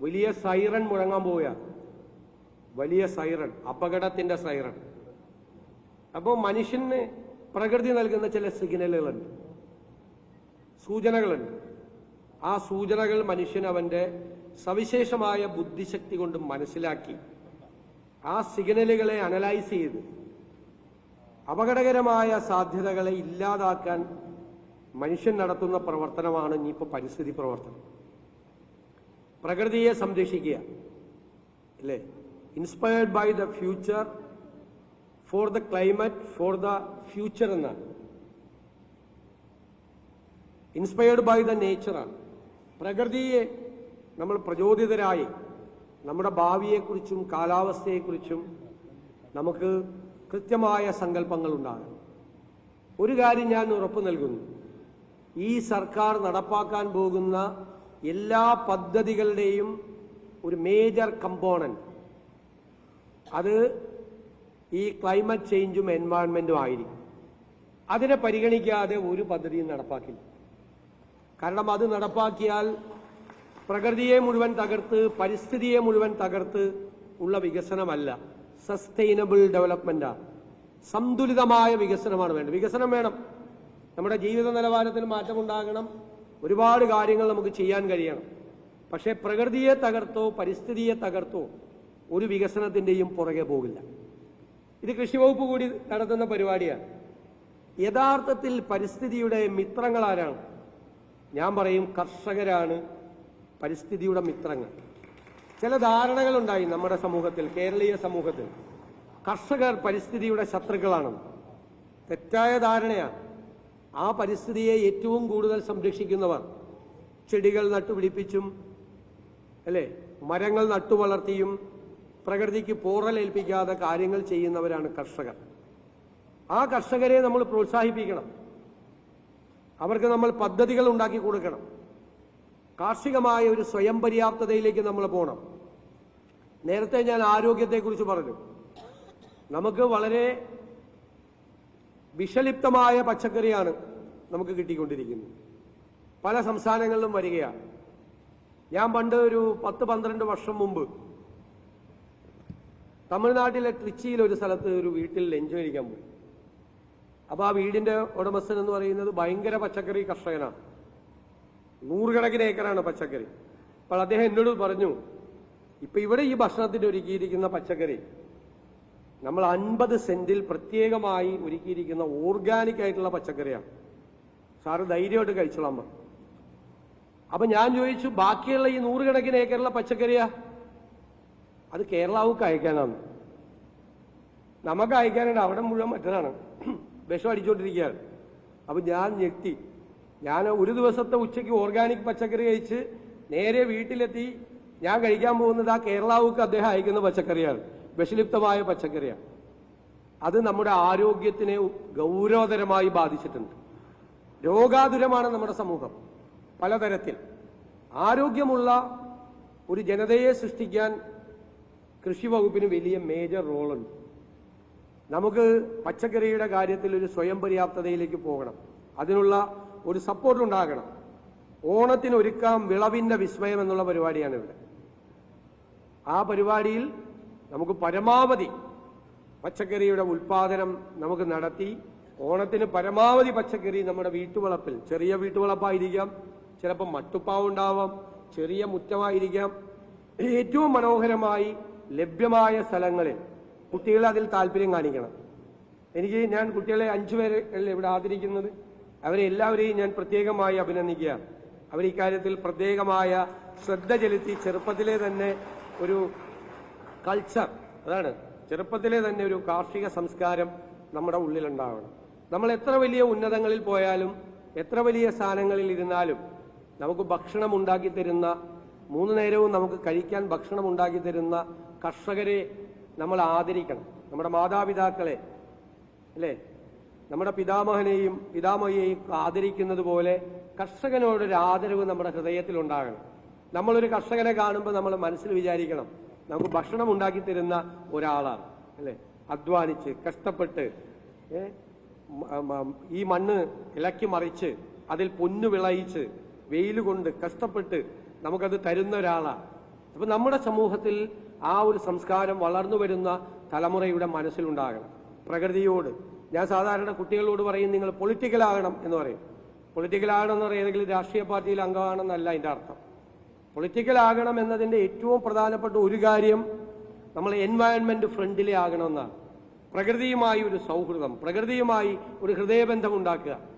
വലിയ സൈറൺ മുഴങ്ങാൻ പോവുക. വലിയ സൈറൺ, അപകടത്തിന്റെ സൈറൺ. അപ്പോൾ മനുഷ്യന് പ്രകൃതി നൽകുന്ന ചില സിഗ്നലുകളുണ്ട്, സൂചനകളുണ്ട്. ആ സൂചനകൾ മനുഷ്യൻ അവന്റെ സവിശേഷമായ ബുദ്ധിശക്തി കൊണ്ട് മനസ്സിലാക്കി ആ സിഗ്നലുകളെ അനലൈസ് ചെയ്ത് അപകടകരമായ സാധ്യതകളെ ഇല്ലാതാക്കാൻ മനുഷ്യൻ നടത്തുന്ന പ്രവർത്തനമാണ് ഇനിയിപ്പോൾ പരിസ്ഥിതി പ്രവർത്തനം. പ്രകൃതിയെ സംരക്ഷിക്കുക അല്ലേ? Inspired by the future, for the climate, for the future എന്നാണ്. ഇൻസ്പയർഡ് ബൈ ദ നേച്ചറാണ്. പ്രകൃതിയെ നമ്മൾ പ്രചോദിതരായി നമ്മുടെ ഭാവിയെക്കുറിച്ചും കാലാവസ്ഥയെക്കുറിച്ചും നമുക്ക് കൃത്യമായ സങ്കല്പങ്ങൾ ഉണ്ടാകണം. ഒരു കാര്യം ഞാൻ ഉറപ്പു നൽകുന്നു, ഈ സർക്കാർ നടപ്പാക്കാൻ പോകുന്ന എല്ലാ പദ്ധതികളുടെയും ഒരു മേജർ കമ്പോണന്റ് അത് ഈ ക്ലൈമറ്റ് ചേഞ്ചും എൻവയോൺമെന്റും ആയിരിക്കും. അതിനെ പരിഗണിക്കാതെ ഒരു പദ്ധതിയും നടപ്പാക്കില്ല. കാരണം അത് നടപ്പാക്കിയാൽ പ്രകൃതിയെ മുഴുവൻ തകർത്ത്, പരിസ്ഥിതിയെ മുഴുവൻ തകർത്ത് ഉള്ള വികസനമല്ല, സസ്റ്റൈനബിൾ ഡെവലപ്മെന്റാണ്. സന്തുലിതമായ വികസനമാണ് വേണ്ടത്. വികസനം വേണം, നമ്മുടെ ജീവിത നിലവാരത്തിൽ മാറ്റമുണ്ടാകണം, ഒരുപാട് കാര്യങ്ങൾ നമുക്ക് ചെയ്യാൻ കഴിയണം. പക്ഷേ പ്രകൃതിയെ തകർത്തോ പരിസ്ഥിതിയെ തകർത്തോ ഒരു വികസനത്തിന്റെയും പുറകെ പോകില്ല. ഇത് കൃഷിവകുപ്പ് കൂടി നടത്തുന്ന പരിപാടിയാണ്. യഥാർത്ഥത്തിൽ പരിസ്ഥിതിയുടെ മിത്രങ്ങൾ ആരാണ്? ഞാൻ പറയും കർഷകരാണ് പരിസ്ഥിതിയുടെ മിത്രങ്ങൾ. ചില ധാരണകളുണ്ടായി നമ്മുടെ സമൂഹത്തിൽ, കേരളീയ സമൂഹത്തിൽ, കർഷകർ പരിസ്ഥിതിയുടെ ശത്രുക്കളാണെന്ന്. തെറ്റായ ധാരണയാണ്. ആ പരിസ്ഥിതിയെ ഏറ്റവും കൂടുതൽ സംരക്ഷിക്കുന്നവർ ചെടികൾ നട്ടുപിടിപ്പിച്ചും അല്ലേ, മരങ്ങൾ നട്ടുവളർത്തിയും പ്രകൃതിക്ക് പോറലേൽപ്പിക്കാതെ കാര്യങ്ങൾ ചെയ്യുന്നവരാണ് കർഷകർ. ആ കർഷകരെ നമ്മൾ പ്രോത്സാഹിപ്പിക്കണം, അവർക്ക് നമ്മൾ പദ്ധതികൾ ഉണ്ടാക്കി കൊടുക്കണം. കാർഷികമായ ഒരു സ്വയം പര്യാപ്തതയിലേക്ക് നമ്മൾ പോകണം. നേരത്തെ ഞാൻ ആരോഗ്യത്തെക്കുറിച്ച് പറഞ്ഞു. നമുക്ക് വളരെ വിഷലിപ്തമായ പച്ചക്കറിയാണ് നമുക്ക് കിട്ടിക്കൊണ്ടിരിക്കുന്നത്. പല സംസ്ഥാനങ്ങളിലും വരികയാണ്. ഞാൻ പണ്ട് ഒരു 10-12 വർഷം മുമ്പ് തമിഴ്നാട്ടിലെ ട്രിച്ചിയിൽ ഒരു സ്ഥലത്ത് ഒരു വീട്ടിൽ ലഞ്ച് കഴിക്കാൻ പോയി. അപ്പോൾ ആ വീടിന്റെ ഉടമസ്ഥൻ എന്ന് പറയുന്നത് ഭയങ്കര പച്ചക്കറി കർഷകനാണ്. 100 കണക്കിന് ഏക്കറാണ് പച്ചക്കറി. അപ്പോൾ അദ്ദേഹം എന്നോട് പറഞ്ഞു, ഇപ്പൊ ഇവിടെ ഈ ഭക്ഷണത്തിന് ഒരുക്കിയിരിക്കുന്ന പച്ചക്കറി നമ്മൾ 50 സെന്റിൽ പ്രത്യേകമായി ഒരുക്കിയിരിക്കുന്ന ഓർഗാനിക് ആയിട്ടുള്ള പച്ചക്കറിയാണ്, സാറ് ധൈര്യമായിട്ട് കഴിച്ചോളാൻ പറഞ്ഞു. അപ്പൊ ഞാൻ ചോദിച്ചു, ബാക്കിയുള്ള ഈ 100 കണക്കിന് ഏക്കറുള്ള പച്ചക്കറിയാ? അത് കേരളാവുക്ക് അയക്കാനാണ്. നമുക്ക് അയക്കാനുണ്ട്, അവിടെ മുഴുവൻ മറ്റതാണ്, വിഷം അടിച്ചുകൊണ്ടിരിക്കുകയാണ്. അപ്പൊ ഞാൻ ഞെട്ടി. ഞാൻ ഒരു ദിവസത്തെ ഉച്ചയ്ക്ക് ഓർഗാനിക് പച്ചക്കറി കഴിച്ച് നേരെ വീട്ടിലെത്തി. ഞാൻ കഴിക്കാൻ പോകുന്നത് ആ കേരളാവുക്ക് അദ്ദേഹം അയക്കുന്ന പച്ചക്കറിയാണ്, വിഷലിപ്തമായ പച്ചക്കറിയാണ്. അത് നമ്മുടെ ആരോഗ്യത്തിനെ ഗൗരവതരമായി ബാധിച്ചിട്ടുണ്ട്. രോഗാതുരമാണ് നമ്മുടെ സമൂഹം പലതരത്തിൽ. ആരോഗ്യമുള്ള ഒരു ജനതയെ സൃഷ്ടിക്കാൻ കൃഷി വകുപ്പിന് വലിയ മേജർ റോളുണ്ട്. നമുക്ക് പച്ചക്കറിയുടെ കാര്യത്തിൽ ഒരു സ്വയം പര്യാപ്തതയിലേക്ക് പോകണം. അതിനുള്ള ഒരു സപ്പോർട്ട് ഉണ്ടാകണം. ഓണത്തിന് ഒരുക്കാം വിളവിന്റെ വിസ്മയം എന്നുള്ള പരിപാടിയാണ് ഇവിടെ. ആ പരിപാടിയിൽ നമുക്ക് പരമാവധി പച്ചക്കറിയുടെ ഉൽപാദനം നമുക്ക് നടത്തി ഓണത്തിന് പരമാവധി പച്ചക്കറി നമ്മുടെ വീട്ടുവളപ്പിൽ, ചെറിയ വീട്ടുവളപ്പായിരിക്കാം, ചിലപ്പോൾ മട്ടുപ്പാവ് ഉണ്ടാവാം, ചെറിയ മുറ്റമായിരിക്കാം, ഏറ്റവും മനോഹരമായി ലഭ്യമായ സ്ഥലങ്ങളിൽ കുട്ടികളെ അതിൽ താല്പര്യം കാണിക്കണം. ഞാൻ കുട്ടികളെ 5 പേരെ ഇവിടെ ആദരിക്കുന്നത്, അവരെ എല്ലാവരെയും ഞാൻ പ്രത്യേകമായി അഭിനന്ദിക്കുകയാണ്. അവർ ഇക്കാര്യത്തിൽ പ്രത്യേകമായ ശ്രദ്ധ ചെലുത്തി ചെറുപ്പത്തിലെ തന്നെ ഒരു കൾച്ചർ, അതാണ് ചെറുപ്പത്തിലെ തന്നെ ഒരു കാർഷിക സംസ്കാരം നമ്മുടെ ഉള്ളിലുണ്ടാവണം. നമ്മൾ എത്ര വലിയ ഉന്നതങ്ങളിൽ പോയാലും എത്ര വലിയ സ്ഥാനങ്ങളിൽ ഇരുന്നാലും നമുക്ക് ഭക്ഷണം ഉണ്ടാക്കി തരുന്ന, 3 നേരവും നമുക്ക് കഴിക്കാൻ ഭക്ഷണം ഉണ്ടാക്കി തരുന്ന കർഷകരെ നമ്മൾ ആദരിക്കണം. നമ്മുടെ മാതാപിതാക്കളെ അല്ലേ, നമ്മുടെ പിതാമഹനെയും പിതാമഹിയെയും ആദരിക്കുന്നത് പോലെ കർഷകനോടൊരു ആദരവ് നമ്മുടെ ഹൃദയത്തിൽ ഉണ്ടാകണം. നമ്മളൊരു കർഷകനെ കാണുമ്പോൾ നമ്മൾ മനസ്സിൽ വിചാരിക്കണം, നമുക്ക് ഭക്ഷണം ഉണ്ടാക്കി തരുന്ന ഒരാളാണ് അല്ലേ, അധ്വാനിച്ച് കഷ്ടപ്പെട്ട് ഈ മണ്ണ് ഇളക്കി മറിച്ച് അതിൽ പൊന്നു വിളയിച്ച് വെയിൽ കൊണ്ട് കഷ്ടപ്പെട്ട് നമുക്കത് തരുന്ന ഒരാളാണ്. അപ്പൊ നമ്മുടെ സമൂഹത്തിൽ ആ ഒരു സംസ്കാരം വളർന്നു വരുന്ന തലമുറയുടെ മനസ്സിലുണ്ടാകണം. പ്രകൃതിയോട് ഞാൻ സാധാരണ കുട്ടികളോട് പറയും, നിങ്ങൾ പൊളിറ്റിക്കലാകണം എന്ന് പറയും. പൊളിറ്റിക്കലാകണം എന്ന് പറയുന്നത് ഏതെങ്കിലും രാഷ്ട്രീയ പാർട്ടിയിൽ അംഗമാണെന്നല്ല അതിന്റെ അർത്ഥം. പൊളിറ്റിക്കലാകണം എന്നതിന്റെ ഏറ്റവും പ്രധാനപ്പെട്ട ഒരു കാര്യം നമ്മൾ എൻവയൺമെന്റ് ഫ്രണ്ട്ലി ആകണമെന്നാണ്. പ്രകൃതിയുമായി ഒരു സൗഹൃദം, പ്രകൃതിയുമായി ഒരു ഹൃദയബന്ധം ഉണ്ടാക്കുക.